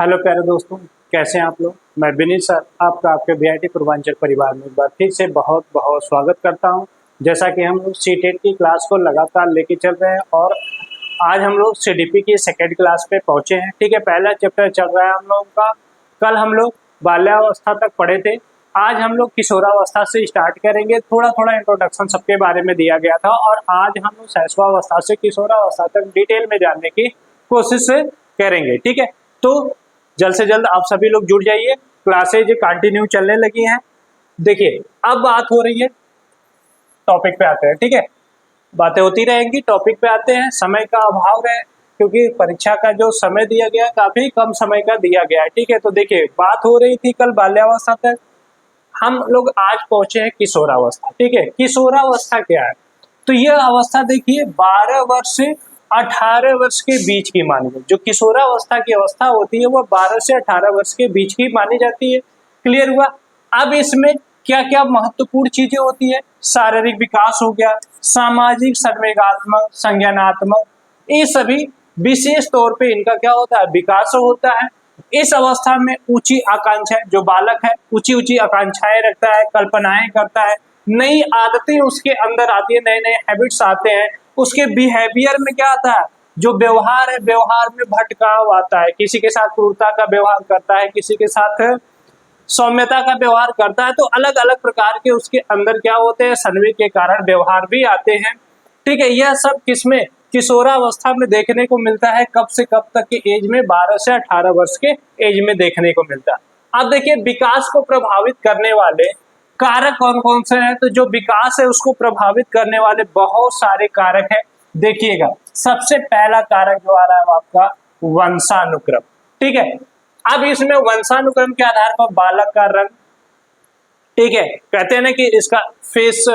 Hello प्यारे दोस्तों, कैसे हैं आप लोग। मैं विनीत सर आपका आपके बीआईटी पूर्वांचल परिवार में एक बार फिर से बहुत बहुत स्वागत करता हूं। जैसा कि हम लोग सीटेट की क्लास को लगातार लेके चल रहे हैं और आज हम लोग सीडीपी की सेकेंड क्लास पे पहुंचे हैं। ठीक है, पहला चैप्टर चल रहा है हम लोगों का। कल हम लोग बाल्यावस्था तक पढ़े थे, आज हम लोग किशोरावस्था से स्टार्ट करेंगे। थोड़ा थोड़ा इंट्रोडक्शन सबके बारे में दिया गया था और आज हम लोग शैशवावस्था से किशोरावस्था तक डिटेल में जानने की कोशिश करेंगे। ठीक है, तो जल्द से जल्द आप सभी लोग जुड़ जाइए, क्लासेज कंटिन्यू चलने लगी हैं। देखिए, अब बात हो रही है, टॉपिक पे आते हैं। ठीक है, बातें होती रहेंगी, टॉपिक पे आते हैं। समय का अभाव है क्योंकि परीक्षा का जो समय दिया गया काफी कम समय का दिया गया है। ठीक है, तो देखिए, बात हो रही थी कल बाल्यावस्था तक, हम लोग आज पहुंचे हैं किशोरावस्था। ठीक है, किशोरावस्था क्या है, तो यह अवस्था देखिए 12 वर्ष से 18 वर्ष के बीच की मानी जाती है। जो किशोरावस्था की अवस्था होती है वह 12 से 18 वर्ष के बीच की मानी जाती है। क्लियर हुआ। अब इसमें क्या क्या महत्वपूर्ण चीजें होती है, शारीरिक विकास हो गया, सामाजिक, संवेगात्मक, संज्ञानात्मक, ये सभी विशेष तौर पे इनका क्या होता है, विकास होता है। इस अवस्था में ऊंची आकांक्षाएं, जो बालक है ऊंची ऊंची आकांक्षाएं रखता है, कल्पनाएं करता है, नई आदतें उसके अंदर आती है, नए नए हैबिट्स आते हैं। उसके बिहेवियर में क्या आता है, जो व्यवहार है, व्यवहार में भटकाव आता है। किसी के साथ क्रूरता का व्यवहार करता है, किसी के साथ सौम्यता का व्यवहार करता है। तो अलग अलग प्रकार के उसके अंदर क्या होते हैं, संवेग के कारण व्यवहार भी आते हैं। ठीक है, यह सब किसमें, किशोरावस्था में देखने को मिलता है। कब से कब तक के एज में, 12 से 18 वर्ष के एज में देखने को मिलता है। अब देखिए, विकास को प्रभावित करने वाले कारक कौन कौन से हैं, तो जो विकास है उसको प्रभावित करने वाले बहुत सारे कारक है। देखिएगा, सबसे पहला कारक जो आ रहा है वो आपका वंशानुक्रम। ठीक है, अब इसमें वंशानुक्रम के आधार पर बालक का रंग, ठीक है, कहते हैं ना कि इसका फेस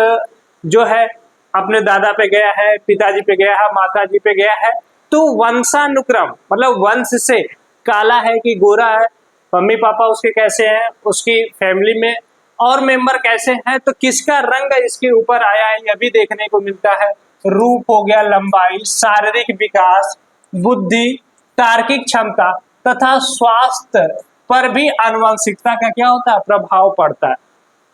जो है अपने दादा पे गया है, पिताजी पे गया है, माताजी पे गया है। तो वंशानुक्रम मतलब वंश से काला है कि गोरा है, मम्मी पापा उसके कैसे हैं, उसकी फैमिली में और मेंबर कैसे हैं, तो किसका रंग इसके ऊपर आया है यह भी देखने को मिलता है। रूप हो गया, लंबाई, शारीरिक विकास, बुद्धि, तार्किक क्षमता तथा स्वास्थ्य पर भी आनुवंशिकता का क्या होता है, प्रभाव पड़ता है।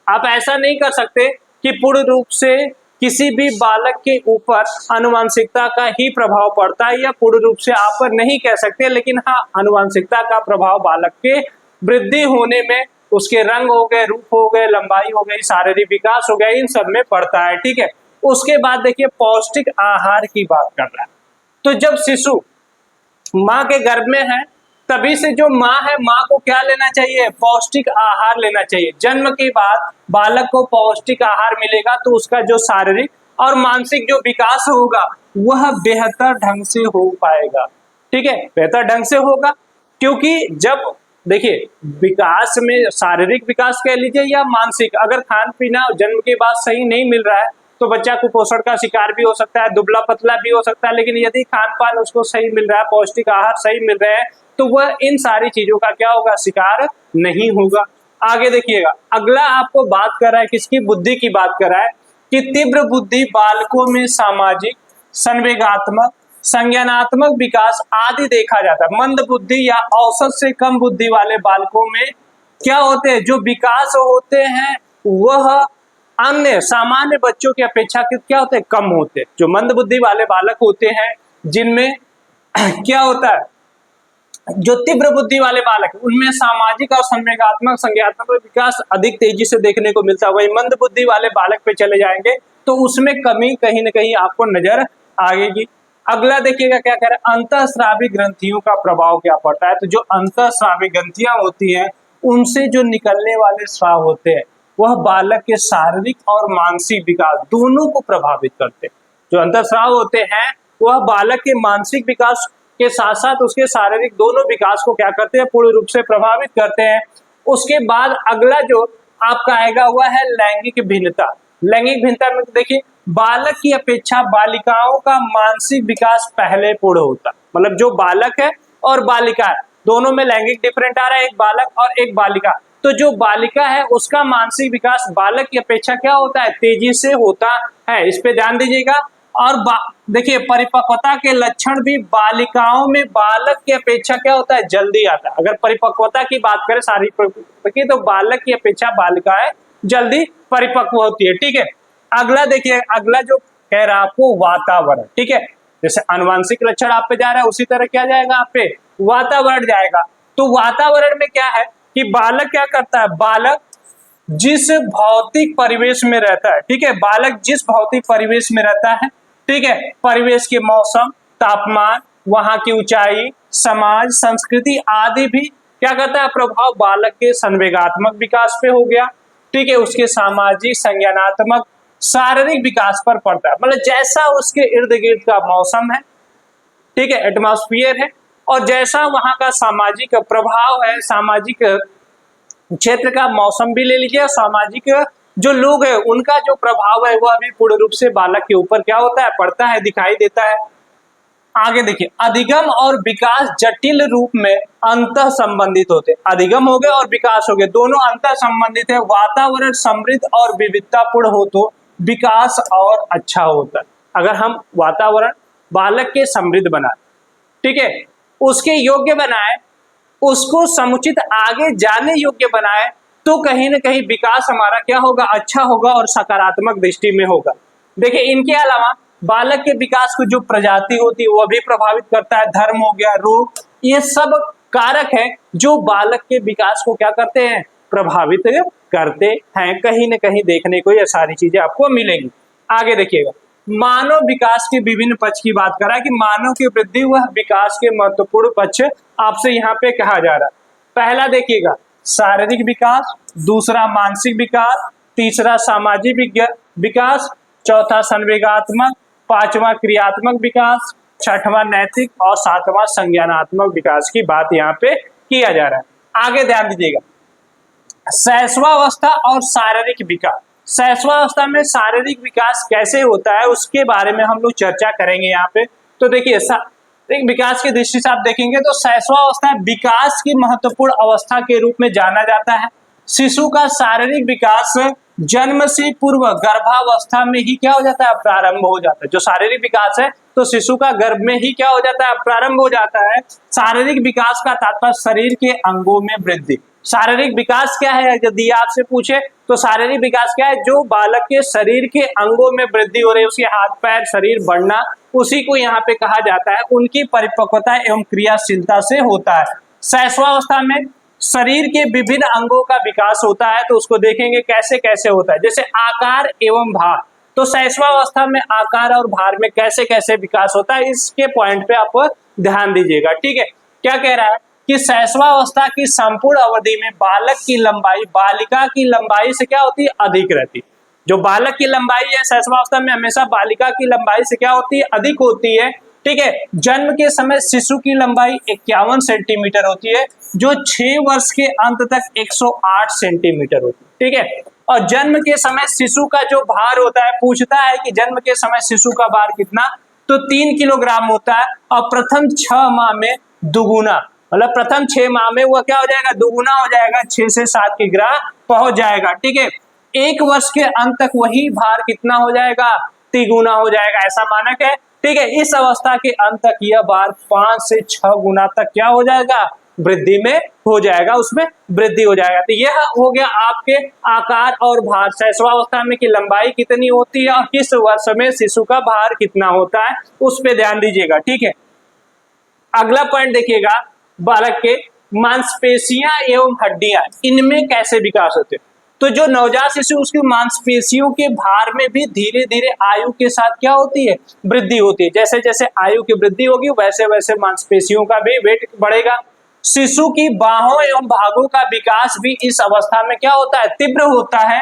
आप ऐसा नहीं कर सकते कि पूर्ण रूप से किसी भी बालक के ऊपर आनुवंशिकता का ही प्रभाव पड़ता है, या पूर्ण रूप से आप पर नहीं कह सकते, लेकिन हाँ, आनुवंशिकता का प्रभाव बालक के वृद्धि होने में, उसके रंग हो गए, रूप हो गए, लंबाई हो गई, शारीरिक विकास हो गया, इन सब में पड़ता है। ठीक है, उसके बाद देखिए पौष्टिक आहार की बात कर रहा है। तो जब शिशु माँ के गर्भ में है तभी से जो माँ है, माँ को क्या लेना चाहिए, पौष्टिक आहार लेना चाहिए। जन्म के बाद बालक को पौष्टिक आहार मिलेगा तो उसका जो शारीरिक और मानसिक जो विकास होगा वह बेहतर ढंग से हो पाएगा। ठीक है, बेहतर ढंग से होगा, क्योंकि जब देखिए विकास में शारीरिक विकास कह लीजिए या मानसिक, अगर खान पीना जन्म के बाद सही नहीं मिल रहा है तो बच्चा कुपोषण का शिकार भी हो सकता है, दुबला पतला भी हो सकता है। लेकिन यदि खान पान उसको सही मिल रहा है, पौष्टिक आहार सही मिल रहे हैं, तो वह इन सारी चीजों का क्या होगा, शिकार नहीं होगा। आगे देखिएगा, अगला आपको बात कर रहा है किसकी, बुद्धि की बात कर रहा है कि तीव्र बुद्धि बालकों में सामाजिक, संवेगात्मक, संज्ञानात्मक विकास आदि देखा जाता है। मंद बुद्धि या औसत से कम बुद्धि वाले बालकों में क्या होते हैं, जो विकास होते हैं वह अन्य सामान्य बच्चों की अपेक्षा क्या होते हैं, कम होते हैं। जो मंद बुद्धि वाले बालक होते हैं जिनमें क्या होता है, जो तीव्र बुद्धि वाले बालक उनमें सामाजिक और संवेगात्मक, संज्ञानात्मक विकास अधिक तेजी से देखने को मिलता है। वही मंद बुद्धि वाले बालक पे चले जाएंगे तो उसमें कमी कहीं ना कहीं आपको नजर आएगी। अगला देखिएगा क्या कह रहा है, अंतःस्रावी ग्रंथियों का प्रभाव क्या पड़ता है। तो जो अंतःस्रावी ग्रंथियां होती हैं उनसे जो निकलने वाले स्राव होते हैं वह बालक के शारीरिक और मानसिक विकास दोनों को प्रभावित करते हैं। जो अंतःस्राव होते हैं वह बालक के मानसिक विकास के साथ साथ उसके शारीरिक दोनों विकास को क्या करते हैं, पूर्ण रूप से प्रभावित करते हैं। उसके बाद अगला जो आपका आएगा हुआ है लैंगिक भिन्नता। लैंगिक भिन्नता में देखिए, बालक की अपेक्षा बालिकाओं का मानसिक विकास पहले पूर्ण होता है। मतलब जो बालक है और बालिका है दोनों में लैंगिक डिफरेंट आ रहा है, एक बालक और एक बालिका। तो जो बालिका है उसका मानसिक विकास बालक की अपेक्षा क्या होता है, तेजी से होता है। इस पे ध्यान दीजिएगा। और देखिए परिपक्वता के लक्षण भी बालिकाओं में बालक की अपेक्षा क्या होता है, जल्दी आता है। अगर परिपक्वता की बात करें शारीरिक की, तो बालक की अपेक्षा बालिकाएं जल्दी परिपक्व होती है। ठीक है, अगला देखिए, अगला जो कह रहा है आपको वातावरण। ठीक है, जैसे अनुवांशिक लक्षण आप पे जा रहा है उसी तरह क्या जाएगा आप पे, वातावरण जाएगा। तो वातावरण में क्या है कि बालक क्या करता है, बालक जिस भौतिक परिवेश में रहता है, ठीक है, बालक जिस भौतिक परिवेश में रहता है, ठीक है, परिवेश के मौसम, तापमान, वहां की ऊंचाई, समाज, संस्कृति आदि भी क्या करता है, प्रभाव बालक के संवेगात्मक विकास पे हो गया। ठीक है, उसके सामाजिक, संज्ञानात्मक, शारीरिक विकास पर पड़ता है। मतलब जैसा उसके इर्द गिर्द का मौसम है, ठीक है, एटमॉस्फेयर है, और जैसा वहां का सामाजिक प्रभाव है, सामाजिक क्षेत्र का मौसम भी ले लीजिए, सामाजिक जो लोग हैं उनका जो प्रभाव है वह भी पूर्ण रूप से बालक के ऊपर क्या होता है, पड़ता है, दिखाई देता है। आगे देखिए, अधिगम और विकास जटिल रूप में अंतः संबंधित होते हैं। अधिगम हो गए और विकास हो गए, दोनों अंतः संबंधित है। वातावरण समृद्ध और विविधतापूर्ण हो तो विकास और अच्छा होता है। अगर हम वातावरण बालक के समृद्ध बनाए, ठीक है, उसके योग्य बनाए, उसको समुचित आगे जाने योग्य बनाए, तो कहीं ना कहीं विकास हमारा क्या होगा, अच्छा होगा और सकारात्मक दृष्टि में होगा। देखिए, इनके अलावा बालक के विकास को जो प्रजाति होती है वह भी प्रभावित करता है। धर्म हो गया, रोग, ये सब कारक है जो बालक के विकास को क्या करते हैं, प्रभावित करते हैं। कहीं ना कहीं देखने को ये सारी चीजें आपको मिलेंगी। आगे देखिएगा, मानव विकास के विभिन्न पक्ष की बात करा कि मानव की वृद्धि व विकास के महत्वपूर्ण पक्ष आपसे यहाँ पे कहा जा रहा है। पहला देखिएगा शारीरिक विकास, दूसरा मानसिक विकास, तीसरा सामाजिक विकास, चौथा संवेगात्मक, पांचवा क्रियात्मक विकास, छठवां नैतिक और सातवां संज्ञानात्मक विकास की बात यहाँ पे किया जा रहा है। आगे ध्यान दीजिएगा, शैशवावस्था और शारीरिक विकास। शैशवावस्था में शारीरिक विकास कैसे होता है उसके बारे में हम लोग चर्चा करेंगे यहाँ पे। तो देखिए, शारीरिक विकास की दृष्टि से आप देखेंगे तो शैशवावस्था विकास की महत्वपूर्ण अवस्था के रूप में जाना जाता है। शिशु का शारीरिक विकास जन्म से पूर्व गर्भावस्था में ही क्या हो जाता है, प्रारंभ हो जाता है। जो शारीरिक विकास है तो शिशु का गर्भ में ही क्या हो जाता है, प्रारंभ हो जाता है। शारीरिक विकास का तात्पर्य शरीर के अंगों में वृद्धि। शारीरिक विकास क्या है, यदि आपसे पूछे तो शारीरिक विकास क्या है, जो बालक के शरीर के अंगों में वृद्धि हो रही है, उसके हाथ पैर शरीर बढ़ना, उसी को यहाँ पे कहा जाता है उनकी परिपक्वता एवं क्रियाशीलता से होता है। शैशवावस्था में शरीर के विभिन्न अंगों का विकास होता है, तो उसको देखेंगे कैसे कैसे होता है। जैसे आकार एवं भार, तो शैशवावस्था में आकार और भार में कैसे कैसे विकास होता है, इसके पॉइंट पे आप ध्यान दीजिएगा। ठीक है, क्या कह रहा है कि शैशवावस्था की संपूर्ण अवधि में बालक की लंबाई बालिका की लंबाई से क्या होती है, अधिक रहती है। जो बालक की लंबाई है शैशवावस्था में हमेशा बालिका की लंबाई से क्या होती है, अधिक होती है। ठीक है, जन्म के समय शिशु की लंबाई 51 सेंटीमीटर होती है, जो 6 वर्ष के अंत तक 108 सेंटीमीटर होती है। ठीक है, और जन्म के समय शिशु का जो भार होता है, पूछता है कि जन्म के समय शिशु का भार कितना, तो 3 किलोग्राम होता है। और प्रथम 6 माह में दुगुना, मतलब प्रथम 6 माह में वो क्या हो जाएगा, दुगुना हो जाएगा, 6 से 7 किलोग्राम पहुंच जाएगा। ठीक है, 1 वर्ष के अंत तक वही भार कितना हो जाएगा, तिगुना हो जाएगा, ऐसा मानक है। ठीक है, इस अवस्था के अंत तक यह भार 5 से 6 गुना तक क्या हो जाएगा, वृद्धि में हो जाएगा, उसमें वृद्धि हो जाएगा। तो यह हो गया आपके आकार और भार, शैशवावस्था में की लंबाई कितनी होती है और किस वर्ष में शिशु का भार कितना होता है, उस पर ध्यान दीजिएगा। ठीक है, अगला पॉइंट देखिएगा, बालक के मांसपेशियां एवं हड्डियां, इनमें कैसे विकास होते हैं। तो जो नवजात शिशु उसकी मांसपेशियों के भार में भी धीरे धीरे आयु के साथ क्या होती है, वृद्धि होती है। जैसे जैसे आयु की वृद्धि होगी वैसे वैसे मांसपेशियों का भी वेट बढ़ेगा। शिशु की बाहों एवं भागों का विकास भी इस अवस्था में क्या होता है, तीव्र होता है।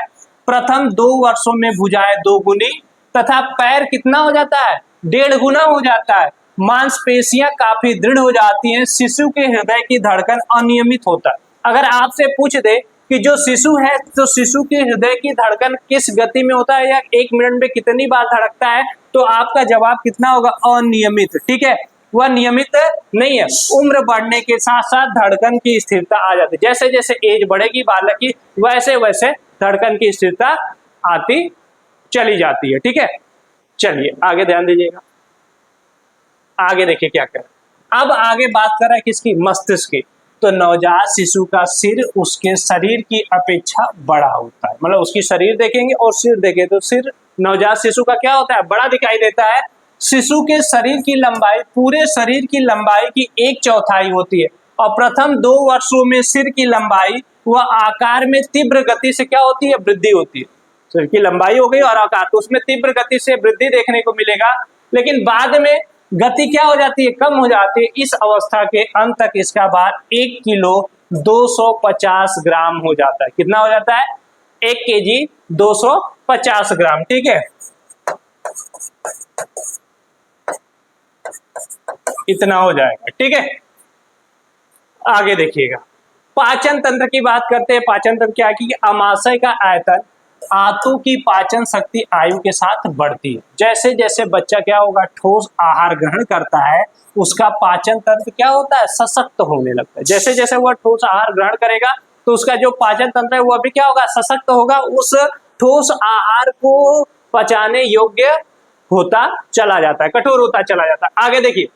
प्रथम 2 वर्षों में भुजाएं 2 गुनी तथा पैर कितना हो जाता है, 1.5 गुना हो जाता है। मांसपेशियां काफी दृढ़ हो जाती हैं। शिशु के हृदय की धड़कन अनियमित होता है। अगर आपसे पूछ दे कि जो शिशु है तो शिशु के हृदय की धड़कन किस गति में होता है या 1 मिनट में कितनी बार धड़कता है, तो आपका जवाब कितना होगा, अनियमित। ठीक है, वह नियमित नहीं है। उम्र बढ़ने के साथ साथ धड़कन की स्थिरता आ जाती है। जैसे जैसे एज बढ़ेगी बालक की वैसे वैसे धड़कन की स्थिरता आती चली जाती है। ठीक है, चलिए आगे ध्यान दीजिएगा, आगे देखिए क्या कर, अब आगे बात कर रहा है किसकी, मस्तिष्क की। तो नवजात शिशु का सिर उसके शरीर की अपेक्षा बड़ा होता है, मतलब उसकी शरीर देखेंगे और सिर देखें तो सिर नवजात शिशु का क्या होता है, बड़ा दिखाई देता है। शिशु के शरीर की लंबाई पूरे शरीर की लंबाई की 1/4 होती है और प्रथम 2 वर्षों में सिर की लंबाई वह आकार में तीव्र गति से क्या होती है, वृद्धि होती है। सिर की लंबाई हो गई और आकार, तो उसमें तीव्र गति से वृद्धि देखने को मिलेगा, लेकिन बाद में गति क्या हो जाती है, कम हो जाती है। इस अवस्था के अंत तक इसका भार 1 किलो 250 ग्राम हो जाता है। कितना हो जाता है, 1 केजी 250 ग्राम, ठीक है। इतना हो जाएगा, ठीक है। आगे देखिएगा, पाचन तंत्र की बात करते हैं। पाचन तंत्र क्या की, अमाशय का आयतन आंतों की पाचन शक्ति आयु के साथ बढ़ती है। जैसे जैसे बच्चा क्या होगा, ठोस आहार ग्रहण करता है, उसका पाचन तंत्र क्या होता है, सशक्त होने लगता है। जैसे जैसे वह ठोस आहार ग्रहण करेगा तो उसका जो पाचन तंत्र है वह भी क्या होगा, सशक्त होगा, उस ठोस आहार को पचाने योग्य होता चला जाता है, कठोर होता चला जाता है। आगे देखिए,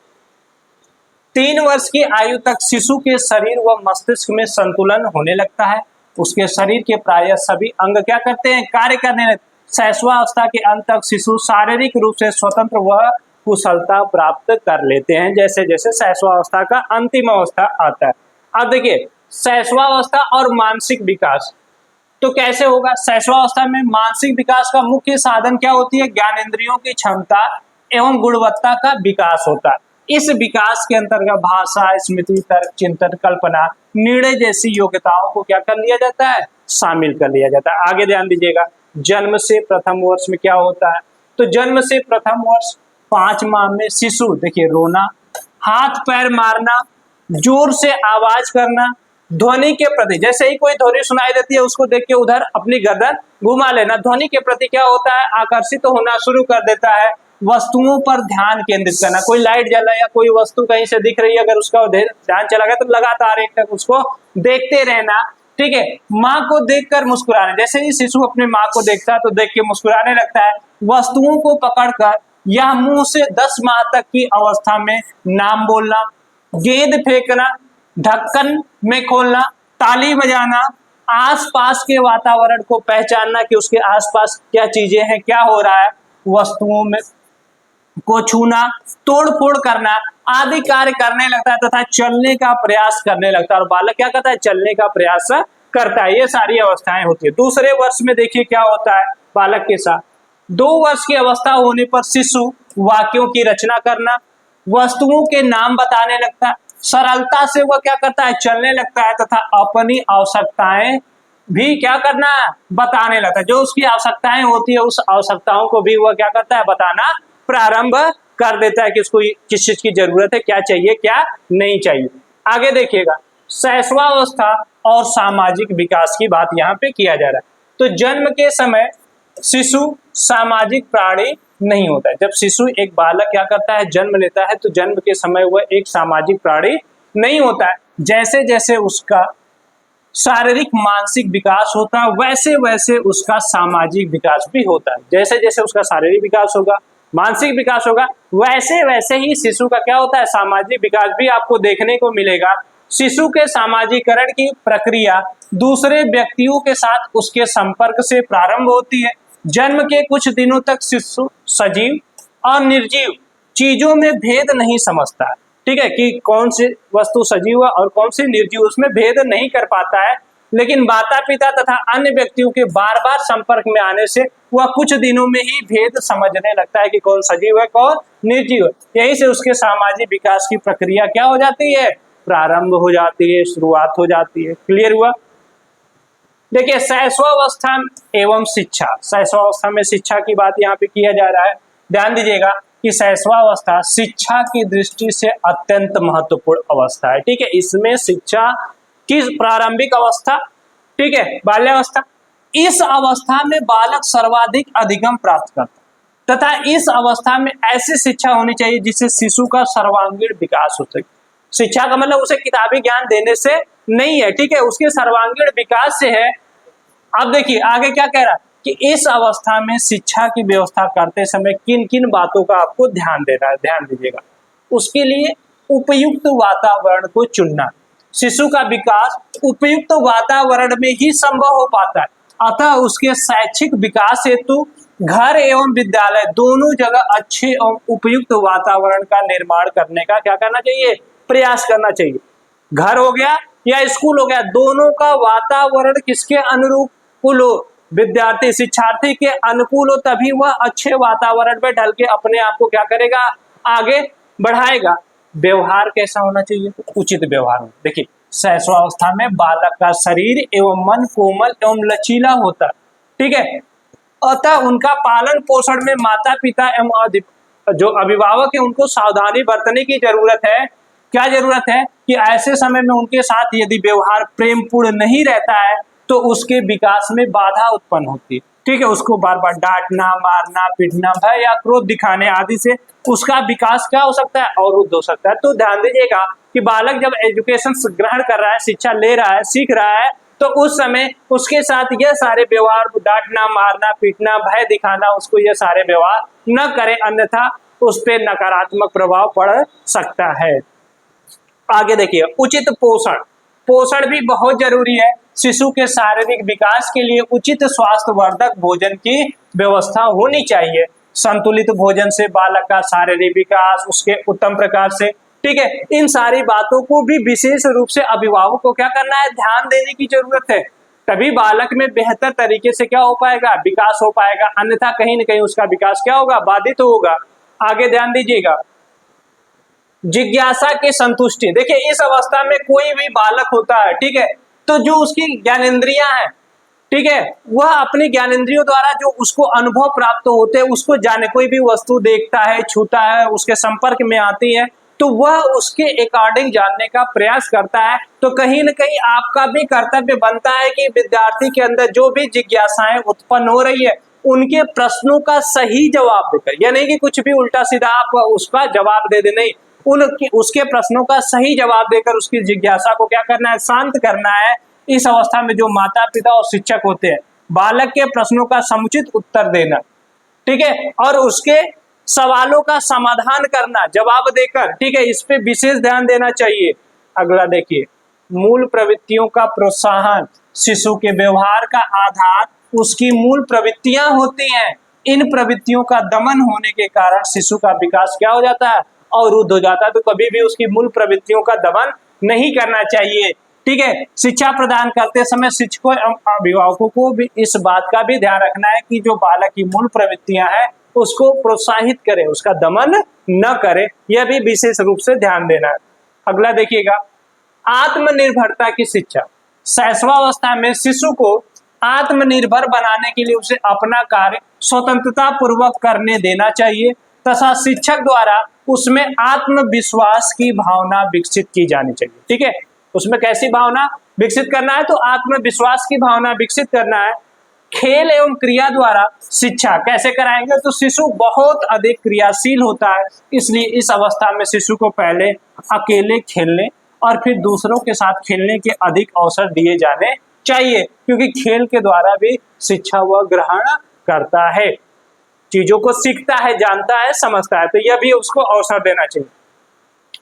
3 वर्ष की आयु तक शिशु के शरीर व मस्तिष्क में संतुलन होने लगता है। उसके शरीर के प्रायः सभी अंग क्या करते हैं, कार्य करने लगते। शैशवावस्था के अंत तक शिशु शारीरिक रूप से स्वतंत्र व कुशलता प्राप्त कर लेते हैं, जैसे जैसे शैशवावस्था का अंतिम अवस्था आता है। अब देखिए, शैशवावस्था और मानसिक विकास तो कैसे होगा। शैशवावस्था में मानसिक विकास का मुख्य साधन क्या होती है, ज्ञानेंद्रियों की क्षमता एवं गुणवत्ता का विकास होता है। इस विकास के अंतर्गत भाषा, स्मृति, तर्क, चिंतन, कल्पना, निर्णय जैसी योग्यताओं को क्या कर लिया जाता है, शामिल कर लिया जाता है। आगे ध्यान दीजिएगा, जन्म से प्रथम वर्ष में क्या होता है, तो जन्म से प्रथम वर्ष 5 माह में शिशु देखिए रोना, हाथ पैर मारना, जोर से आवाज करना, ध्वनि के प्रति, जैसे ही कोई ध्वनि सुनाई देती है उसको देख के उधर अपनी गर्दन घुमा लेना, ध्वनि के प्रति क्या होता है, आकर्षित होना शुरू कर देता है। वस्तुओं पर ध्यान केंद्रित करना, कोई लाइट जल रहा है या कोई वस्तु कहीं से दिख रही है, अगर उसका ध्यान चला गया तो लगातार एक तक उसको देखते रहना, ठीक है। माँ को देखकर मुस्कुराना, जैसे ही शिशु अपने माँ को देखता है तो देख के मुस्कुराने लगता है। वस्तुओं को पकड़कर या मुंह से 10 माह तक की अवस्था में नाम बोलना, गेंद फेंकना, ढक्कन में खोलना, ताली बजाना, आसपास के वातावरण को पहचानना कि उसके आसपास क्या चीजें हैं, क्या हो रहा है, वस्तुओं में को छूना, तोड़ फोड़ करना आदि कार्य करने लगता है तथा चलने का प्रयास करने लगता है। और बालक क्या करता है, चलने का प्रयास करता है। ये सारी अवस्थाएं होती है। दूसरे वर्ष में देखिए क्या होता है बालक के साथ, 2 वर्ष की अवस्था होने पर शिशु वाक्यों की रचना करना, वस्तुओं के नाम बताने लगता है, सरलता से वह क्या करता है, चलने लगता है तथा अपनी आवश्यकताएं भी क्या करना है, बताने लगता है। जो उसकी आवश्यकताएं होती है उस आवश्यकताओं को भी वह क्या करता है, बताना प्रारंभ कर देता है कि उसको किस चीज की जरूरत है, क्या चाहिए क्या नहीं चाहिए। आगे देखिएगा, शैशवावस्था और सामाजिक विकास की बात यहाँ पे किया जा रहा है। तो जन्म के समय शिशु सामाजिक प्राणी नहीं होता है। जब शिशु एक बालक क्या करता है, जन्म लेता है, तो जन्म के समय वह एक सामाजिक प्राणी नहीं होता है। जैसे जैसे उसका शारीरिक मानसिक विकास होता है वैसे वैसे उसका सामाजिक विकास भी होता है। जैसे जैसे उसका शारीरिक विकास होगा, मानसिक विकास होगा, वैसे वैसे ही शिशु का क्या होता है, सामाजिक विकास भी आपको देखने को मिलेगा। शिशु के सामाजिकरण की प्रक्रिया दूसरे व्यक्तियों के साथ उसके संपर्क से प्रारंभ होती है। जन्म के कुछ दिनों तक शिशु सजीव और निर्जीव चीजों में भेद नहीं समझता है, ठीक है, कि कौन सी वस्तु सजीव है और कौन सी निर्जीव, उसमें भेद नहीं कर पाता है। लेकिन माता पिता तथा अन्य व्यक्तियों के बार बार संपर्क में आने से वह कुछ दिनों में ही भेद समझने लगता है कि कौन सजीव है कौन निर्जीव है। यहीं से उसके सामाजिक विकास की प्रक्रिया क्या हो जाती है, प्रारंभ हो जाती है, शुरुआत हो जाती है। क्लियर हुआ। देखिए, शैशवावस्था एवं शिक्षा, शैशवावस्था में शिक्षा की बात यहाँ पे किया जा रहा है। ध्यान दीजिएगा कि शैशवावस्था शिक्षा की दृष्टि से अत्यंत महत्वपूर्ण अवस्था है, ठीक है। इसमें शिक्षा की प्रारंभिक अवस्था, ठीक है, बाल्यावस्था, इस अवस्था में बालक सर्वाधिक अधिगम प्राप्त करता है तथा इस अवस्था में ऐसी शिक्षा होनी चाहिए जिससे शिशु का सर्वांगीण विकास हो सके। शिक्षा का मतलब उसे किताबी ज्ञान देने से नहीं है, ठीक है, उसके सर्वांगीण विकास से है। अब देखिए आगे क्या कह रहा है, कि इस अवस्था में शिक्षा की व्यवस्था करते समय किन किन बातों का आपको ध्यान देना है, ध्यान दीजिएगा। उसके लिए उपयुक्त वातावरण को चुनना। शिशु का विकास उपयुक्त वातावरण में ही संभव हो पाता है, अतः उसके शैक्षिक विकास हेतु घर एवं विद्यालय दोनों जगह अच्छे एवं उपयुक्त वातावरण का निर्माण करने का क्या करना चाहिए, प्रयास करना चाहिए। घर हो गया या स्कूल हो गया, दोनों का वातावरण किसके अनुकूल हो, विद्यार्थी शिक्षार्थी के अनुकूल हो, तभी वह अच्छे वातावरण में ढल के अपने आप को क्या करेगा, आगे बढ़ाएगा। व्यवहार कैसा होना चाहिए, उचित व्यवहार। देखिए शैशवावस्था में बालक का शरीर एवं मन कोमल एवं लचीला होता है, ठीक है, अतः उनका पालन पोषण में माता पिता एवं जो अभिभावक है उनको सावधानी बरतने की जरूरत है। क्या जरूरत है कि ऐसे समय में उनके साथ यदि व्यवहार प्रेम पूर्ण नहीं रहता है तो उसके विकास में बाधा उत्पन्न होती है, ठीक है। उसको बार बार डांटना, मारना, पीटना, भय या क्रोध दिखाने आदि से उसका विकास क्या हो सकता है, अवरुद्ध हो सकता है। तो ध्यान दीजिएगा कि बालक जब एजुकेशन ग्रहण कर रहा है, शिक्षा ले रहा है, सीख रहा है, तो उस समय उसके साथ यह सारे व्यवहार, डांटना, मारना, पीटना, भय दिखाना, उसको यह सारे व्यवहार न करे, अन्यथा उस पर नकारात्मक प्रभाव पड़ सकता है। आगे देखिए उचित पोषण। पोषण भी बहुत जरूरी है। शिशु के शारीरिक विकास के लिए उचित स्वास्थ्यवर्धक भोजन की व्यवस्था होनी चाहिए। संतुलित भोजन से बालक का शारीरिक विकास उसके उत्तम प्रकार से, ठीक है। इन सारी बातों को भी विशेष रूप से अभिभावक को क्या करना है, ध्यान देने की जरूरत है, तभी बालक में बेहतर तरीके से क्या हो पाएगा, विकास हो पाएगा, अन्यथा कहीं न कहीं उसका विकास क्या होगा, बाधित होगा। आगे ध्यान दीजिएगा, जिज्ञासा की संतुष्टि। देखिए इस अवस्था में कोई भी बालक होता है, ठीक है, तो जो उसकी ज्ञानेंद्रियां हैं, ठीक है, वह अपनी ज्ञानेंद्रियों द्वारा जो उसको अनुभव प्राप्त होते हैं, उसको जाने, कोई भी वस्तु देखता है, छूता है, उसके संपर्क में आती है, तो वह उसके अकॉर्डिंग जानने का प्रयास करता है। तो कहीं न कहीं आपका भी कर्तव्य बनता है कि विद्यार्थी के अंदर जो भी जिज्ञासाएं उत्पन्न हो रही है उनके प्रश्नों का सही जवाब देकर, यानी कि कुछ भी उल्टा सीधा आप उसका जवाब दे दे, नहीं, उसके प्रश्नों का सही जवाब देकर उसकी जिज्ञासा को क्या करना है, शांत करना है। इस अवस्था में जो माता पिता और शिक्षक होते हैं, बालक के प्रश्नों का समुचित उत्तर देना, ठीक है, और उसके सवालों का समाधान करना जवाब देकर, ठीक है, इस पे विशेष ध्यान देना चाहिए। अगला देखिए, मूल प्रवृत्तियों का प्रोत्साहन। शिशु के व्यवहार का आधार उसकी मूल प्रवृत्तियां होती हैं। इन प्रवृत्तियों का दमन होने के कारण शिशु का विकास क्या हो जाता है, अवरुद्ध हो जाता है। तो कभी भी उसकी मूल प्रवृत्तियों का दमन नहीं करना चाहिए, ठीक है। शिक्षा प्रदान करते समय शिक्षकों एवं अभिभावकों को भी इस बात का भी ध्यान रखना है कि जो बालक की मूल प्रवृत्तियां हैं उसको प्रोत्साहित करे, उसका दमन न करे, यह भी विशेष रूप से ध्यान देना है। अगला देखिएगा, आत्मनिर्भरता की शिक्षा। शैशवावस्था में शिशु को आत्मनिर्भर बनाने के लिए उसे अपना कार्य स्वतंत्रता पूर्वक करने देना चाहिए तथा शिक्षक द्वारा उसमें आत्मविश्वास की भावना विकसित की जानी चाहिए, ठीक है। उसमें कैसी भावना विकसित करना है, तो आत्मविश्वास की भावना विकसित करना है। खेल एवं क्रिया द्वारा शिक्षा कैसे कराएंगे, तो शिशु बहुत अधिक क्रियाशील होता है, इसलिए इस अवस्था में शिशु को पहले अकेले खेलने और फिर दूसरों के साथ खेलने के अधिक अवसर दिए जाने चाहिए, क्योंकि खेल के द्वारा भी शिक्षा वह ग्रहण करता है, चीजों को सीखता है, जानता है, समझता है, तो यह भी उसको अवसर देना चाहिए।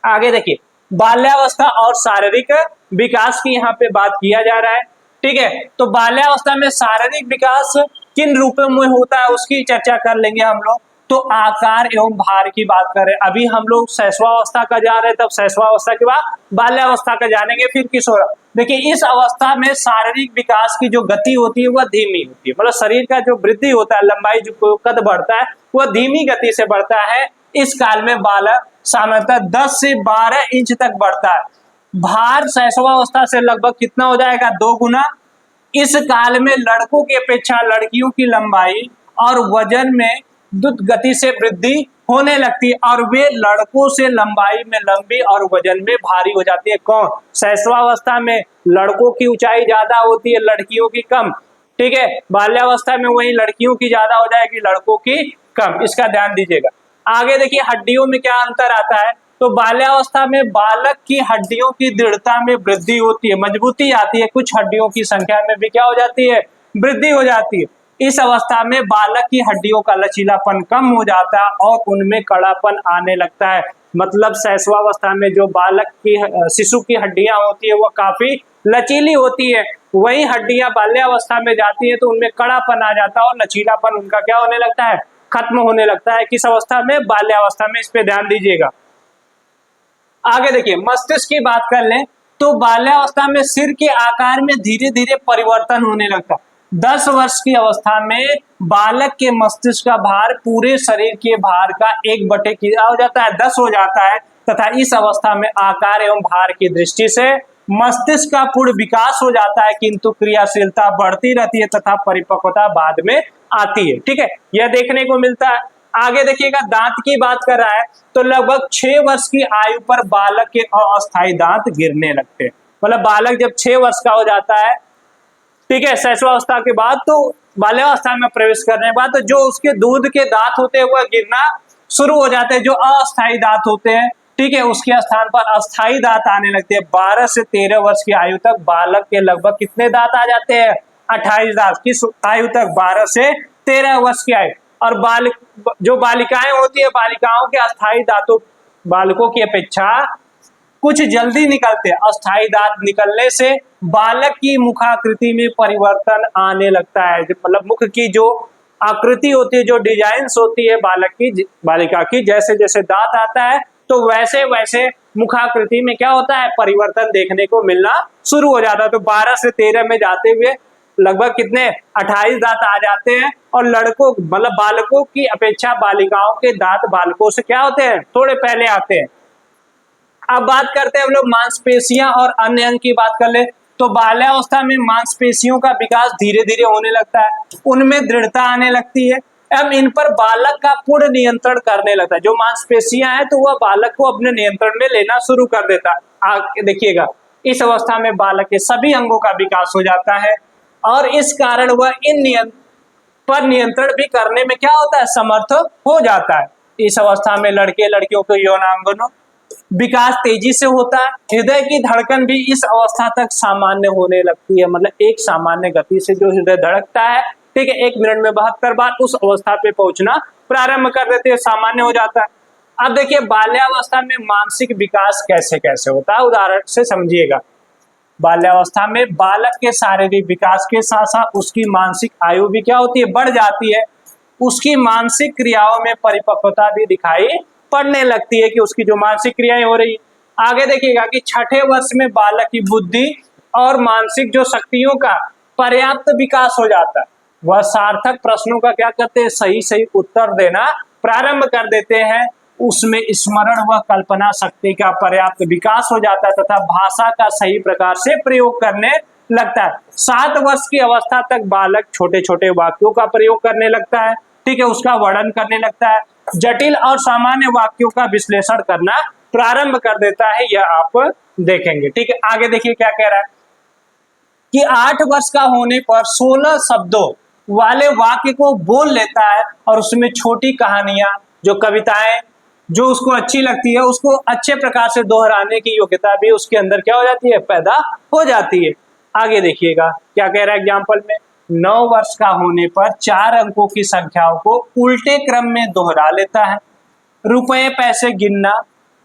आगे देखिए, बाल्यावस्था और शारीरिक विकास की यहाँ पे बात किया जा रहा है, ठीक है। तो बाल्यावस्था में शारीरिक विकास किन रूपों में होता है उसकी चर्चा कर लेंगे हम लोग। तो आकार एवं भार की बात करें, अभी हम लोग शैशवावस्था का जा रहे हैं, तब शैशवावस्था के बाद बाल्यावस्था का जानेंगे, फिर किशोर। देखिए इस अवस्था में शारीरिक विकास की जो गति होती है वह धीमी होती है, मतलब शरीर का जो वृद्धि होता है, लंबाई जो कद बढ़ता है वह धीमी गति से बढ़ता है। इस काल में बालक सामान्यतः 10 से 12 इंच तक बढ़ता है। भार शैशवावस्था से लगभग कितना हो जाएगा, 2 गुना। इस काल में लड़कों की अपेक्षा लड़कियों की लंबाई और वजन में द्रुत गति से वृद्धि होने लगती है और वे लड़कों से लंबाई में लंबी और वजन में भारी हो जाती है। कौन, शैशवावस्था में लड़कों की ऊंचाई ज्यादा होती है, लड़कियों की कम, ठीक है। बाल्यावस्था में वही लड़कियों की ज्यादा हो जाएगी, लड़कों की कम, इसका ध्यान दीजिएगा। आगे देखिए हड्डियों में क्या अंतर आता है, तो बाल्यावस्था में बालक की हड्डियों की दृढ़ता में वृद्धि होती है, मजबूती आती है, कुछ हड्डियों की संख्या में भी क्या हो जाती है, वृद्धि हो जाती है। इस अवस्था में बालक की हड्डियों का लचीलापन कम हो जाता है और उनमें कड़ापन आने लगता है। मतलब शैशवावस्था में जो बालक की शिशु की हड्डियां होती है वो काफी लचीली होती है, वही हड्डियां बाल्यावस्था में जाती है तो उनमें कड़ापन आ जाता है और लचीलापन उनका क्या होने लगता है, खत्म होने लगता है। किस अवस्था में? बाल्यावस्था में। इस पे ध्यान दीजिएगा। आगे देखिए, मस्तिष्क की बात कर लें तो बाल्यावस्था में सिर के आकार में धीरे धीरे परिवर्तन होने लगता है। 10 वर्ष की अवस्था में बालक के मस्तिष्क का भार पूरे शरीर के भार का 1/, क्या हो जाता है, 10 हो जाता है, तथा इस अवस्था में आकार एवं भार की दृष्टि से मस्तिष्क का पूर्ण विकास हो जाता है, किंतु क्रियाशीलता बढ़ती रहती है तथा परिपक्वता बाद में आती है। ठीक है, यह देखने को मिलता है। आगे देखिएगा, दांत की बात कर रहा है तो लगभग 6 वर्ष की आयु पर बालक के अस्थायी दांत गिरने लगते हैं। मतलब बालक जब 6 वर्ष का हो जाता है, ठीक है, शैशवावस्था के बाद, तो बाल्यावस्था में प्रवेश करने के बाद तो जो उसके दूध के दांत होते हैं वह गिरना शुरू हो जाते हैं, जो अस्थायी दांत होते हैं। ठीक है, उसके स्थान पर अस्थायी दांत आने लगते हैं। 12 से 13 वर्ष की आयु तक बालक के लगभग कितने दांत आ जाते हैं? 28 दांत। किस आयु तक? 12 से 13 वर्ष की आयु। और जो बालिकाएं होती है, बालिकाओं के अस्थायी दांतों बालकों की अपेक्षा कुछ जल्दी निकलते हैं। अस्थायी दांत निकलने से बालक की मुखाकृति में परिवर्तन आने लगता है। मतलब मुख की जो आकृति होती है, जो डिजाइन्स होती है बालक की, बालिका की, जैसे जैसे दांत आता है तो वैसे वैसे मुखाकृति में क्या होता है, परिवर्तन देखने को मिलना शुरू हो जाता है। तो 12 से 13 में जाते हुए लगभग कितने, 28 दांत आ जाते हैं। और लड़कों मतलब बालकों की अपेक्षा बालिकाओं के दांत बालकों से क्या होते हैं, थोड़े पहले आते हैं। अब बात करते हैं हम लोग मांसपेशियां और अन्य अंग की बात कर ले तो बाल्यावस्था में मांसपेशियों का विकास धीरे धीरे होने लगता है, उनमें दृढ़ता आने लगती है। अब इन पर बालक का पूर्ण नियंत्रण करने लगता है। जो मांसपेशियां हैं तो वह बालक को अपने नियंत्रण में लेना शुरू कर देता है। आगे देखिएगा, इस अवस्था में बालक के सभी अंगों का विकास हो जाता है और इस कारण वह इन पर नियंत्रण भी करने में क्या होता है, समर्थ हो जाता है। इस अवस्था में लड़के लड़कियों के यौनांगों विकास तेजी से होता है। हृदय की धड़कन भी इस अवस्था तक सामान्य होने लगती है। मतलब एक सामान्य गति से जो हृदय धड़कता है, ठीक है, 1 मिनट में 72 बार, उस अवस्था पे पहुंचना प्रारंभ कर देते हैं, सामान्य हो जाता है। अब देखिए, बाल्यावस्था में मानसिक विकास कैसे कैसे होता है, उदाहरण से समझिएगा। बाल्यावस्था में बालक के शारीरिक विकास के साथ साथ उसकी मानसिक आयु भी क्या होती है, बढ़ जाती है। उसकी मानसिक क्रियाओं में परिपक्वता भी दिखाई पड़ने लगती है कि उसकी जो मानसिक क्रियाएं हो रही। आगे देखिएगा कि 6ठे वर्ष में बालक की बुद्धि और मानसिक जो शक्तियों का पर्याप्त विकास हो जाता है। वह सार्थक प्रश्नों का क्या करते हैं, सही सही उत्तर देना प्रारंभ कर देते हैं। उसमें स्मरण व कल्पना शक्ति का पर्याप्त विकास हो जाता है तथा भाषा का सही प्रकार से प्रयोग करने लगता है। 7 वर्ष की अवस्था तक बालक छोटे छोटे वाक्यों का प्रयोग करने लगता है, ठीक है, उसका वर्णन करने लगता है, जटिल और सामान्य वाक्यों का विश्लेषण करना प्रारंभ कर देता है। यह आप देखेंगे, ठीक है। आगे देखिए क्या कह रहा है कि 8 वर्ष का होने पर 16 शब्दों वाले वाक्य को बोल लेता है और उसमें छोटी कहानियां, जो कविताएं जो उसको अच्छी लगती है, उसको अच्छे प्रकार से दोहराने की योग्यता भी उसके अंदर क्या हो जाती है, पैदा हो जाती है। आगे देखिएगा क्या कह रहा है एग्जाम्पल में, 9 वर्ष का होने पर 4 अंकों की संख्याओं को उल्टे क्रम में दोहरा लेता है। रुपए पैसे गिनना,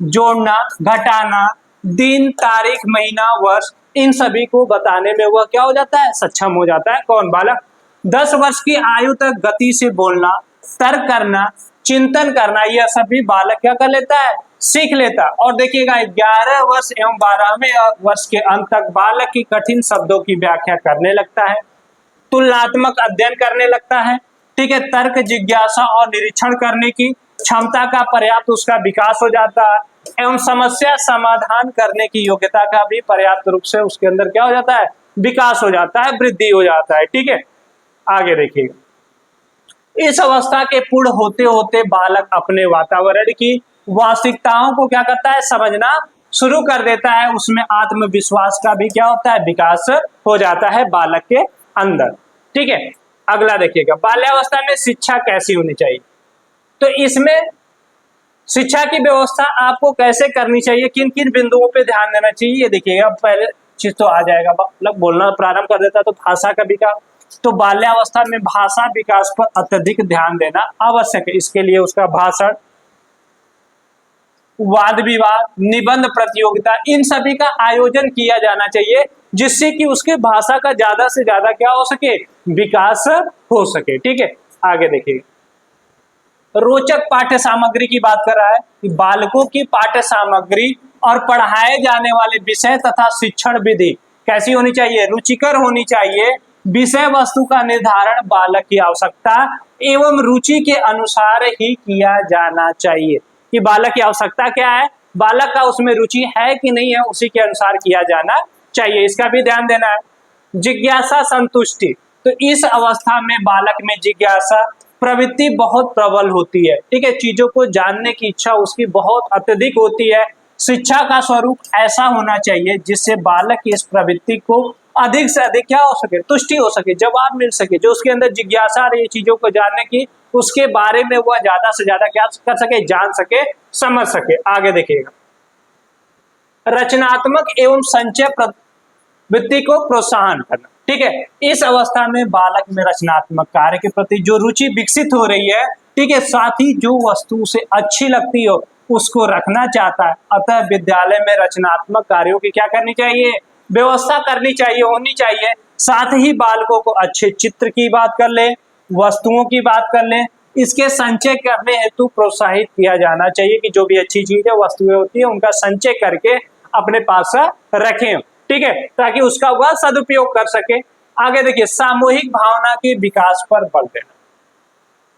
जोड़ना, घटाना, दिन, तारीख, महीना, वर्ष, इन सभी को बताने में वह क्या हो जाता है, सक्षम हो जाता है। कौन? बालक। 10 वर्ष की आयु तक गति से बोलना, तर्क करना, चिंतन करना, यह सभी बालक क्या कर लेता है, सीख लेता। और देखिएगा 11 वर्ष एवं 12वें वर्ष के अंत तक बालक की कठिन शब्दों की व्याख्या करने लगता है, तुलनात्मक अध्ययन करने लगता है, ठीक है, तर्क, जिज्ञासा और निरीक्षण करने की क्षमता का पर्याप्त उसका विकास हो जाता है एवं समस्या समाधान करने की योग्यता का भी पर्याप्त रूप से उसके अंदर क्या हो जाता है, विकास हो जाता है, वृद्धि हो जाता है, ठीक है। आगे देखिएगा, इस अवस्था के पूर्ण होते होते बालक अपने वातावरण की वास्तविकताओं को क्या करता है, समझना शुरू कर देता है। उसमें आत्मविश्वास का भी क्या होता है, विकास हो जाता है बालक के अंदर, ठीक है। अगला देखिएगा, बाल्यावस्था में शिक्षा कैसी होनी चाहिए। तो इसमें शिक्षा की व्यवस्था आपको कैसे करनी चाहिए, किन किन बिंदुओं पे ध्यान देना चाहिए, ये देखिएगा। पहले चीज तो आ जाएगा, मतलब बोलना प्रारंभ कर देता तो भाषा का विकास, तो बाल्यावस्था में भाषा विकास पर अत्यधिक ध्यान देना आवश्यक है। इसके लिए उसका भाषण, वाद विवाद, निबंध प्रतियोगिता, इन सभी का आयोजन किया जाना चाहिए, जिससे कि उसके भाषा का ज्यादा से ज्यादा क्या हो सके, विकास हो सके। ठीक है, आगे देखिए, रोचक पाठ्य सामग्री की बात कर रहा है कि बालकों की पाठ्य सामग्री और पढ़ाए जाने वाले विषय तथा शिक्षण विधि कैसी होनी चाहिए, रुचिकर होनी चाहिए। विषय वस्तु का निर्धारण बालक की आवश्यकता एवं रुचि के अनुसार ही किया जाना चाहिए। कि बालक की आवश्यकता क्या है, बालक का उसमें रुचि है कि नहीं है, उसी के अनुसार किया जाना चाहिए। इसका भी ध्यान देना है। जिज्ञासा संतुष्टि, तो इस अवस्था में बालक में जिज्ञासा प्रवृत्ति बहुत प्रबल होती है। ठीक है, चीजों को जानने की इच्छा उसकी बहुत अत्यधिक होती है। शिक्षा का स्वरूप ऐसा होना चाहिए जिससे बालक की इस प्रवृत्ति को अधिक से अधिक क्या हो सके, तुष्टि हो सके, जवाब मिल सके। जो उसके अंदर जिज्ञासा रही चीजों को जानने की, उसके बारे में वह ज्यादा से ज्यादा क्या कर सके, जान सके, समझ सके। आगे देखिएगा, रचनात्मक एवं संचय प्रवृत्ति को प्रोत्साहन करना। ठीक है, इस अवस्था में बालक में रचनात्मक कार्य के प्रति जो रुचि विकसित हो रही है, ठीक है, साथ ही जो वस्तु उसे अच्छी लगती हो उसको रखना चाहता है। अतः विद्यालय में रचनात्मक कार्यों की क्या करनी चाहिए, व्यवस्था करनी चाहिए, होनी चाहिए। साथ ही बालकों को अच्छे चित्र की बात कर ले, वस्तुओं की बात कर ले, इसके संचय करने हेतु प्रोत्साहित किया जाना चाहिए कि जो भी अच्छी चीज है, वस्तुएं होती है, उनका संचय करके अपने पास रखें। ठीक है, ताकि उसका वह सदुपयोग कर सके। आगे देखिए, सामूहिक भावना के विकास पर बल देना।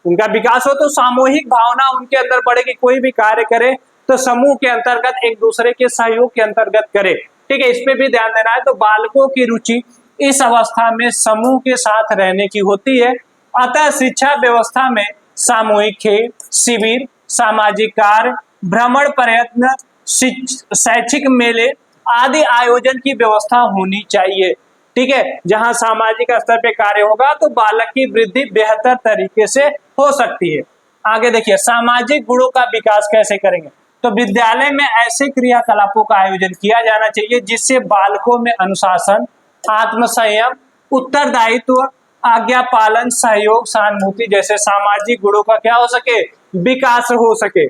उनका विकास हो तो सामूहिक भावना उनके अंदर बढ़ेगी। कोई भी कार्य करे तो समूह के अंतर्गत, एक दूसरे के सहयोग के अंतर्गत करे। ठीक है, इस पे भी ध्यान देना है। तो बालकों की रुचि इस अवस्था में समूह के साथ रहने की होती है। अतः शिक्षा व्यवस्था में सामूहिक खेल, शिविर, सामाजिक कार्य, भ्रमण, प्रयत्न, शैक्षिक मेले आदि आयोजन की व्यवस्था होनी चाहिए। ठीक है, जहां सामाजिक स्तर पे कार्य होगा तो बालक की वृद्धि बेहतर तरीके से हो सकती है। आगे देखिए, सामाजिक गुणों का विकास कैसे करेंगे, तो विद्यालय में ऐसे क्रियाकलापों का आयोजन किया जाना चाहिए जिससे बालकों में अनुशासन, आत्मसंयम, उत्तरदायित्व, आज्ञा पालन, सहयोग, सहानुभूति जैसे सामाजिक गुणों का क्या हो सके, विकास हो सके।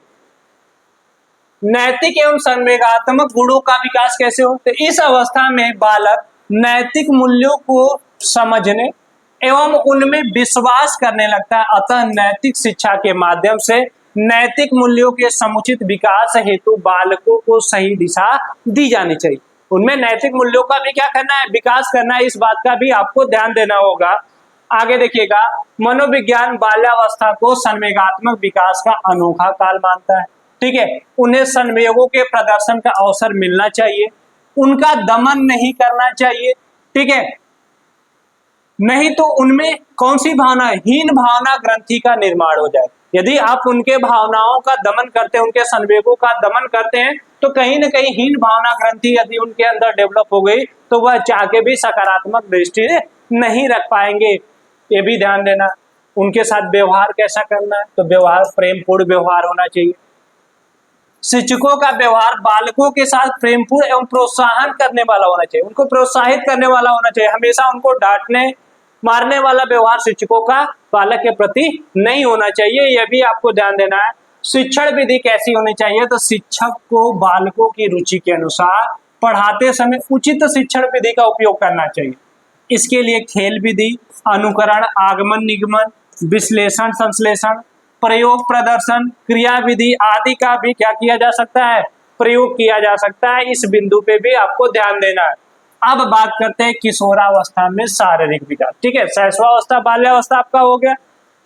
नैतिक एवं संवेगात्मक गुणों का विकास कैसे हो, तो इस अवस्था में बालक नैतिक मूल्यों को समझने एवं उनमें विश्वास करने लगता है। अतः नैतिक शिक्षा के माध्यम से नैतिक मूल्यों के समुचित विकास हेतु बालकों को सही दिशा दी जानी चाहिए। उनमें नैतिक मूल्यों का भी क्या करना है, विकास करना है। इस बात का भी आपको ध्यान देना होगा। आगे देखिएगा, मनोविज्ञान बाल्यावस्था को संवेगात्मक विकास का अनोखा काल मानता है। ठीक है, उन्हें संवेगों के प्रदर्शन का अवसर मिलना चाहिए, उनका दमन नहीं करना चाहिए। ठीक है, नहीं तो उनमें कौन सी भावना, हीन भावना ग्रंथि का निर्माण हो जाए। यदि आप उनके भावनाओं का दमन करते हैं, उनके संवेगों का दमन करते हैं, तो कहीं ना कहीं हीन भावना ग्रंथि यदि उनके अंदर डेवलप हो गई तो वह चाह के भी सकारात्मक दृष्टि नहीं रख पाएंगे। ये भी ध्यान देना। उनके साथ व्यवहार कैसा करना है, तो व्यवहार प्रेमपूर्ण व्यवहार होना चाहिए। शिक्षकों का व्यवहार बालकों के साथ प्रेमपूर्ण एवं प्रोत्साहन करने वाला होना चाहिए, उनको प्रोत्साहित करने वाला होना चाहिए। हमेशा उनको डांटने मारने वाला व्यवहार शिक्षकों का बालक के प्रति नहीं होना चाहिए। यह भी आपको ध्यान देना है। शिक्षण विधि कैसी होनी चाहिए, तो शिक्षक को बालकों की रुचि के अनुसार पढ़ाते समय उचित शिक्षण विधि का उपयोग करना चाहिए। इसके लिए खेल विधि, अनुकरण, आगमन निगमन, विश्लेषण संश्लेषण, प्रयोग प्रदर्शन, क्रिया विधि आदि का भी क्या किया जा सकता है, प्रयोग किया जा सकता है। इस बिंदु पे भी आपको ध्यान देना है। अब बात करते हैं किशोरावस्था में शारीरिक विकास। ठीक है, शैशवावस्था बाल्यावस्था आपका हो गया।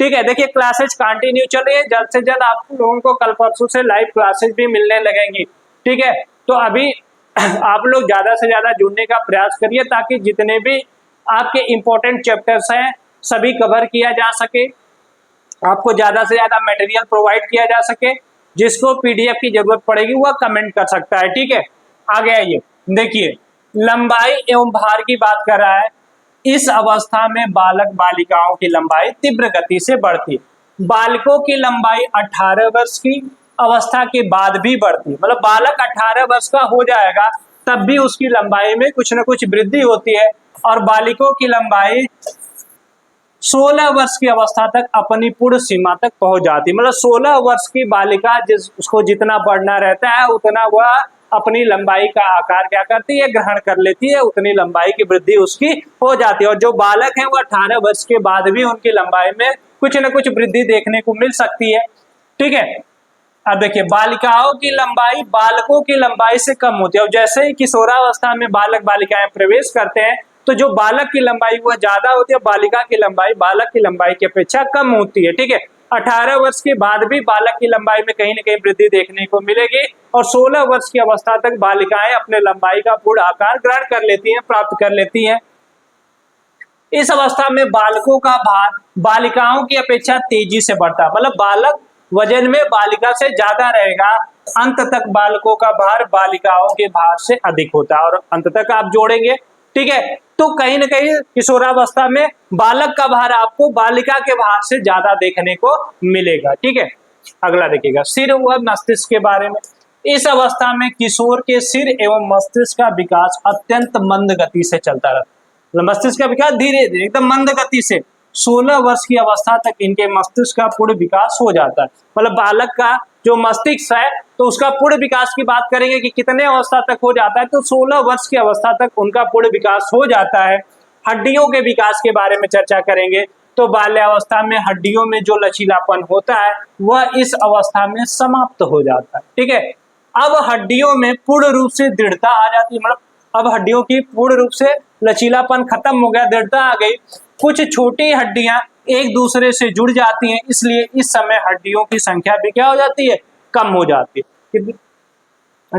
ठीक है, देखिए क्लासेज कंटिन्यू चल रही है। जल्द से जल्द आप लोगों को कल परसों से लाइव क्लासेज भी मिलने लगेंगी। ठीक है, तो अभी आप लोग ज्यादा से ज्यादा जुड़ने का प्रयास करिए ताकि जितने भी आपके इंपॉर्टेंट चैप्टर्स हैं सभी कवर किया जा सके, आपको ज्यादा से ज्यादा मटेरियल प्रोवाइड किया जा सके। जिसको पीडीएफ की जरूरत पड़ेगी वह कमेंट कर सकता है। ठीक है, आगे आइए, देखिए लंबाई एवं भार की बात कर रहा है। इस अवस्था में बालक बालिकाओं की लंबाई तीव्र गति से बढ़ती है। बालकों की लंबाई 18 वर्ष की अवस्था के बाद भी बढ़ती है। मतलब बालक 18 वर्ष का हो जाएगा तब भी उसकी लंबाई में कुछ न कुछ वृद्धि होती है, और बालिकों की लंबाई 16 वर्ष की अवस्था तक अपनी पूर्ण सीमा तक पहुंच जाती है। मतलब 16 वर्ष की बालिका उसको जितना बढ़ना रहता है उतना वह अपनी लंबाई का आकार क्या करती है, ग्रहण कर लेती है, उतनी लंबाई की वृद्धि उसकी हो जाती है। और जो बालक है वह 18 वर्ष के बाद भी उनकी लंबाई में कुछ न कुछ वृद्धि देखने को मिल सकती है। ठीक है, अब देखिए बालिकाओं की लंबाई बालकों की लंबाई से कम होती है। और जैसे ही किशोरावस्था में बालक बालिकाएं प्रवेश करते हैं तो जो बालक की लंबाई वह ज्यादा होती है, बालिका की लंबाई बालक की लंबाई की अपेक्षा कम होती है। ठीक है, 18 वर्ष के बाद भी बालक की लंबाई में कहीं न कहीं वृद्धि देखने को मिलेगी और 16 वर्ष की अवस्था तक बालिकाएं अपने लंबाई का पूर्ण आकार ग्रहण कर लेती हैं, प्राप्त कर लेती हैं। इस अवस्था में बालकों का भार बालिकाओं की अपेक्षा तेजी से बढ़ता है। मतलब बालक वजन में बालिका से ज्यादा रहेगा, अंत तक बालकों का भार बालिकाओं के भार से अधिक होता है और अंत तक आप जोड़ेंगे। ठीक है, तो कहीं ना कहीं किशोरावस्था में बालक का भार आपको बालिका के भार से ज्यादा देखने को मिलेगा। ठीक है, अगला देखिएगा सिर व मस्तिष्क के बारे में। इस अवस्था में किशोर के सिर एवं मस्तिष्क का विकास अत्यंत मंद गति से चलता रहता है। मस्तिष्क का विकास धीरे धीरे एकदम मंद गति से 16 वर्ष की अवस्था तक इनके मस्तिष्क का पूर्ण विकास हो जाता है। मतलब बालक का जो मस्तिष्क है तो उसका पूर्ण विकास की बात करेंगे कि कितने अवस्था तक हो जाता है, तो 16 वर्ष की अवस्था तक उनका पूर्ण विकास हो जाता है। हड्डियों के विकास के बारे में चर्चा करेंगे तो बाल्यावस्था में हड्डियों में जो लचीलापन होता है वह इस अवस्था में समाप्त हो जाता है। ठीक है, अब हड्डियों में पूर्ण रूप से दृढ़ता आ जाती है। मतलब अब हड्डियों की पूर्ण रूप से लचीलापन खत्म हो गया, दृढ़ता आ गई। कुछ छोटी हड्डियां एक दूसरे से जुड़ जाती हैं, इसलिए इस समय हड्डियों की संख्या भी क्या हो जाती है, कम हो जाती है।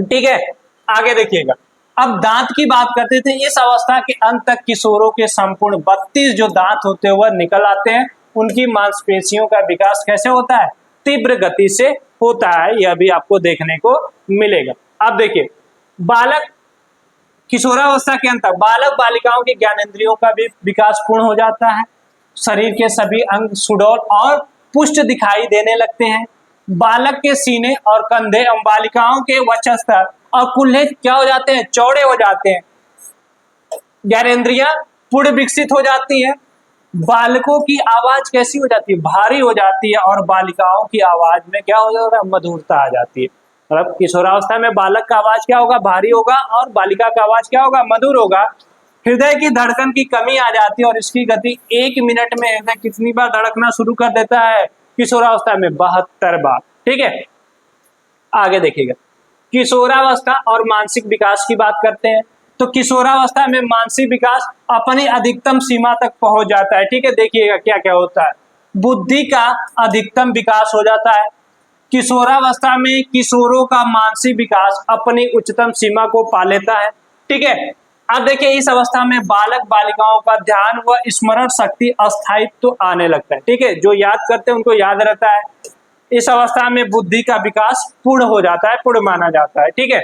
ठीक है, आगे देखिएगा अब दांत की बात करते थे। इस अवस्था के अंत तक किशोरों के संपूर्ण 32 जो दांत होते हैं वह निकल आते हैं। उनकी मांसपेशियों का विकास कैसे होता है, तीव्र गति से होता है, यह भी आपको देखने को मिलेगा। अब देखिए बालक किशोरावस्था के अंत बालक बालिकाओं के ज्ञानेंद्रियों का भी विकास पूर्ण हो जाता है। शरीर के सभी अंग सुडौल और पुष्ट दिखाई देने लगते हैं। बालक के सीने और कंधे एवं बालिकाओं के वक्षस्थल और कुल्हे क्या हो जाते हैं, चौड़े हो जाते हैं। ज्ञानेंद्रियां पूर्ण विकसित हो जाती है। बालकों की आवाज कैसी हो जाती है, भारी हो जाती है और बालिकाओं की आवाज में क्या हो जाता है, मधुरता आ जाती है। मतलब किशोरावस्था में बालक का आवाज क्या होगा, भारी होगा और बालिका का आवाज क्या होगा, मधुर होगा। हृदय की धड़कन की कमी आ जाती है और इसकी गति 1 मिनट में हृदय कितनी बार धड़कना शुरू कर देता है, किशोरावस्था में 72 बार। ठीक है, आगे देखिएगा किशोरावस्था और मानसिक विकास की बात करते हैं। तो किशोरावस्था में मानसिक विकास अपनी अधिकतम सीमा तक पहुंच जाता है। ठीक है, देखिएगा क्या क्या होता है। बुद्धि का अधिकतम विकास हो जाता है। किशोरावस्था में किशोरों का मानसिक विकास अपनी उच्चतम सीमा को पा लेता है। ठीक है, अब देखिए इस अवस्था में बालक बालिकाओं का ध्यान व स्मरण शक्ति अस्थायित्व तो आने लगता है। ठीक है, जो याद करते हैं उनको याद रहता है। इस अवस्था में बुद्धि का विकास पूर्ण हो जाता है, पूर्ण माना जाता है। ठीक है,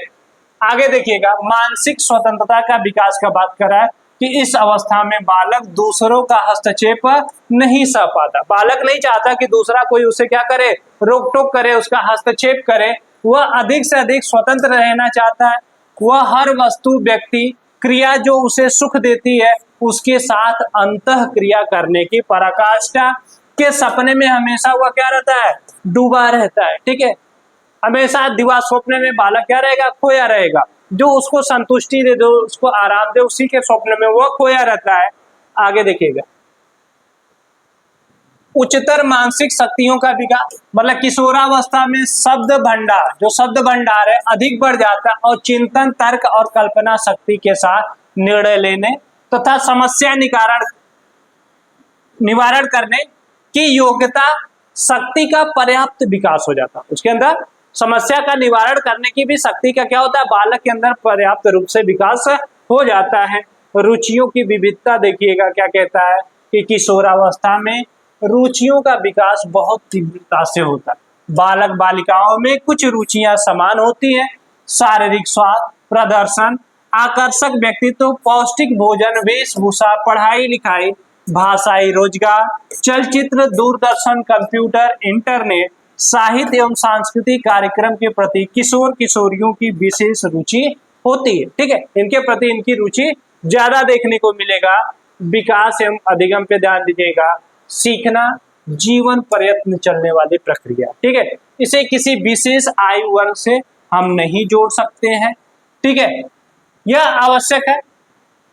आगे देखिएगा मानसिक स्वतंत्रता का विकास का बात कर रहा है कि इस अवस्था में बालक दूसरों का हस्तक्षेप नहीं सह पाता। बालक नहीं चाहता कि दूसरा कोई उसे क्या करे, रोक टोक करे, उसका हस्तक्षेप करे। वह अधिक से अधिक स्वतंत्र रहना चाहता है। वह हर वस्तु व्यक्ति क्रिया जो उसे सुख देती है उसके साथ अंतः क्रिया करने की पराकाष्ठा के सपने में हमेशा वह क्या रहता है, डूबा रहता है। ठीक है, हमेशा दिवा स्वप्न में बालक क्या रहेगा, खोया रहेगा। जो उसको संतुष्टि दे, जो उसको आराम दे, उसी के स्वप्न में वो खोया रहता है। आगे देखिएगा उच्चतर मानसिक शक्तियों का विकास। मतलब किशोरावस्था में शब्द भंडार, जो शब्द भंडार है अधिक बढ़ जाता है और चिंतन, तर्क और कल्पना शक्ति के साथ निर्णय लेने तथा समस्या निवारण करने की योग्यता शक्ति का पर्याप्त विकास हो जाता है। उसके अंदर समस्या का निवारण करने की भी शक्ति का क्या होता है, बालक के अंदर पर्याप्त रूप से विकास हो जाता है। रुचियों की विविधता देखिएगा क्या कहता है कि किशोरावस्था में रुचियों का विकास बहुत तीव्रता से होता है। बालक बालिकाओं में कुछ रुचियां समान होती हैं। शारीरिक स्वास्थ्य, प्रदर्शन, आकर्षक व्यक्तित्व, पौष्टिक भोजन, वेशभूषा, पढ़ाई लिखाई, भाषाई रोजगार, चलचित्र, दूरदर्शन, कंप्यूटर, इंटरनेट, साहित्य एवं सांस्कृतिक कार्यक्रम के प्रति किशोर किशोरियों की विशेष रुचि होती है। ठीक है, इनके प्रति इनकी रुचि ज्यादा देखने को मिलेगा। विकास एवं अधिगम पे ध्यान दीजिएगा। सीखना जीवन प्रयत्न चलने वाली प्रक्रिया, ठीक है। इसे किसी विशेष आयु वर्ग से हम नहीं जोड़ सकते हैं, ठीक है। यह आवश्यक है,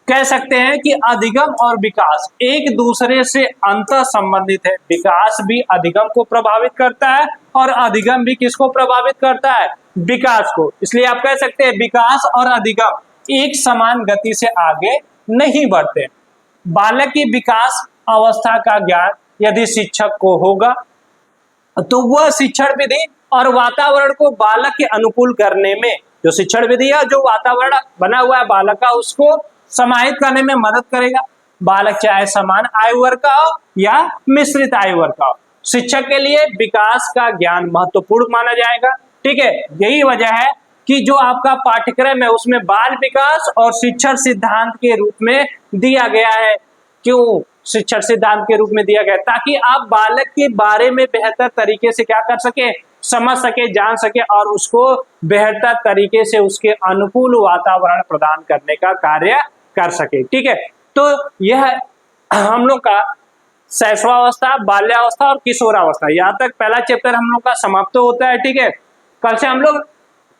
कह सकते हैं कि अधिगम और विकास एक दूसरे से अंतः संबंधित है। विकास भी अधिगम को प्रभावित करता है और अधिगम भी किसको प्रभावित करता है, विकास को। इसलिए आप कह सकते हैं विकास और अधिगम एक समान गति से आगे नहीं बढ़ते। बालक की विकास अवस्था का ज्ञान यदि शिक्षक को होगा तो वह शिक्षण विधि और वातावरण को बालक के अनुकूल करने में, जो शिक्षण विधि है, जो वातावरण बना हुआ है बालक का, उसको समाहित करने में मदद करेगा। बालक चाहे समान आयु वर्ग का हो या मिश्रित आयु वर्ग का हो, शिक्षक के लिए विकास का ज्ञान महत्वपूर्ण माना जाएगा, ठीक है। यही वजह है कि जो आपका पाठ्यक्रम है उसमें बाल विकास और शिक्षण सिद्धांत के रूप में दिया गया है। क्यों शिक्षण सिद्धांत के रूप में दिया गया, ताकि आप बालक के बारे में बेहतर तरीके से क्या कर सके, समझ सके, जान सके और उसको बेहतर तरीके से उसके अनुकूल वातावरण प्रदान करने का कार्य कर सके, ठीक है। तो यह हम लोग का शैशवावस्था, बाल्यावस्था और किशोरावस्था, यहाँ तक पहला चैप्टर हम लोग का समाप्त होता है, ठीक है। कल से हम लोग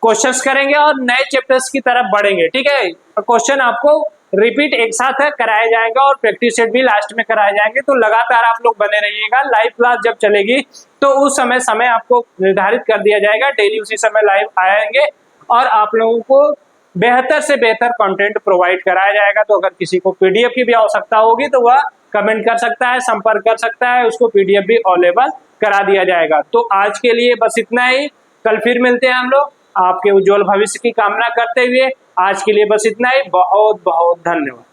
क्वेश्चंस करेंगे और नए चैप्टर्स की तरफ बढ़ेंगे, ठीक है। क्वेश्चन आपको रिपीट एक साथ कराया जाएगा और प्रैक्टिस सेट भी लास्ट में कराए जाएंगे। तो लगातार आप लोग बने रहिएगा। लाइव क्लास जब चलेगी तो उस समय आपको निर्धारित कर दिया जाएगा, डेली उसी समय लाइव आएंगे और आप लोगों को बेहतर से बेहतर कंटेंट प्रोवाइड कराया जाएगा। तो अगर किसी को पीडीएफ की भी आवश्यकता होगी तो वह कमेंट कर सकता है, संपर्क कर सकता है, उसको पीडीएफ भी अवेलेबल करा दिया जाएगा। तो आज के लिए बस इतना ही, कल फिर मिलते हैं हम लोग। आपके उज्जवल भविष्य की कामना करते हुए आज के लिए बस इतना ही। बहुत बहुत धन्यवाद।